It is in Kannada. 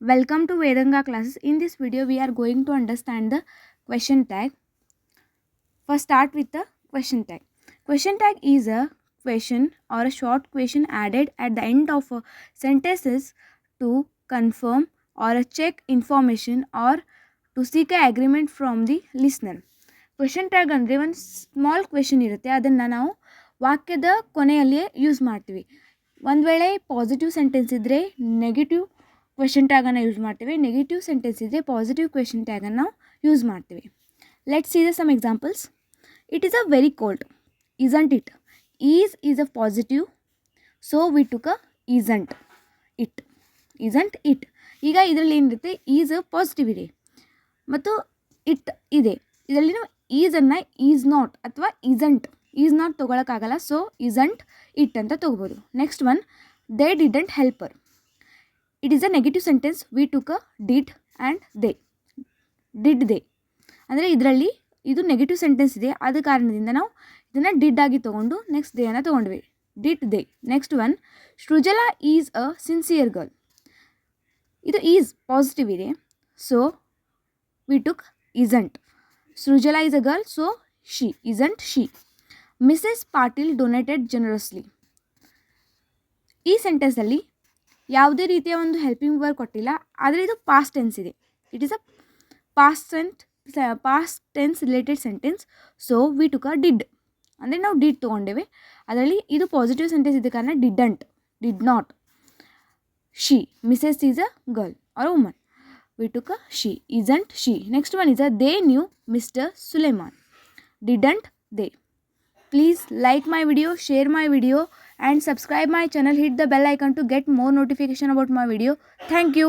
Welcome to Vedanga classes. In this video, we are going to understand the question tag. First, start with the question tag. Question tag is a question or a short question added at the end of a sentences to confirm or check information or to seek a agreement from the listener. Question tag ಅಂದರೆ ಒಂದು ಸ್ಮಾಲ್ ಕ್ವೆಶನ್ ಇರುತ್ತೆ, ಅದನ್ನು ನಾವು ವಾಕ್ಯದ ಕೊನೆಯಲ್ಲಿಯೇ ಯೂಸ್ ಮಾಡ್ತೀವಿ. ಒಂದು ವೇಳೆ ಪಾಸಿಟಿವ್ ಸೆಂಟೆನ್ಸ್ ಇದ್ದರೆ ನೆಗೆಟಿವ್ ಕ್ವೆಶನ್ ಟ್ಯಾಗನ್ನು ಯೂಸ್ ಮಾಡ್ತೀವಿ, ನೆಗೆಟಿವ್ ಸೆಂಟೆನ್ಸ್ ಇದ್ದರೆ ಪಾಸಿಟಿವ್ ಕ್ವೆಶನ್ ಟ್ಯಾಗನ್ನು ನಾವು ಯೂಸ್ ಮಾಡ್ತೀವಿ. Let's see the some examples. It is a very cold, isn't it. Is a positive, so we took a isn't it. Isn't it. ಈಗ ಇದರಲ್ಲಿ ಏನಿರುತ್ತೆ, ಈಸ್ ಪಾಸಿಟಿವ್ ಇದೆ ಮತ್ತು ಇಟ್ ಇದೆ. ಇದರಲ್ಲಿ ನಾವು ಈಸನ್ನು ಈಸ್ ನಾಟ್ ಅಥವಾ ಈಸ್ ನಾಟ್ ತೊಗೊಳಕ್ಕಾಗಲ್ಲ, ಸೊ ಈಸಂಟ್ ಇಟ್ ಅಂತ ತೊಗೋಬೋದು. Next one, they didn't helper. It is a negative sentence, we took a did and they. Did they ಅಂದರೆ ಇದರಲ್ಲಿ ಇದು ನೆಗೆಟಿವ್ ಸೆಂಟೆನ್ಸ್ ಇದೆ, ಆದ ಕಾರಣದಿಂದ ನಾವು ಇದನ್ನು ಡಿಡ್ ಆಗಿ ತೊಗೊಂಡು ನೆಕ್ಸ್ಟ್ ದೇ ಅನ್ನು ತೊಗೊಂಡ್ವಿ. Did they. Next one, Srujala is a sincere girl. ಇದು ಈಸ್ ಪಾಸಿಟಿವ್ ಇದೆ, so we took isn't. Srujala is a girl, so she isn't she. Mrs. Patil donated generously. ಈ ಸೆಂಟೆನ್ಸಲ್ಲಿ ಯಾವುದೇ ರೀತಿಯ ಒಂದು ಹೆಲ್ಪಿಂಗ್ ವರ್ಕ್ ಕೊಟ್ಟಿಲ್ಲ, ಆದರೆ ಇದು ಪಾಸ್ಟ್ ಟೆನ್ಸ್ ಇದೆ. It is a past tense related sentence, so we took a did ಅಂದರೆ ನಾವು ಡಿಡ್ ತೊಗೊಂಡೇವೆ. ಅದರಲ್ಲಿ ಇದು ಪಾಸಿಟಿವ್ ಸೆಂಟೆನ್ಸ್ ಇದ್ದ ಕಾರಣ did not. She, Mrs is a girl or woman, we took a she, isn't she. Next one is a they knew Mr. Suleiman, didn't they. Please like my video, share my video and subscribe my channel. Hit the bell icon to get more notification about my video. Thank you.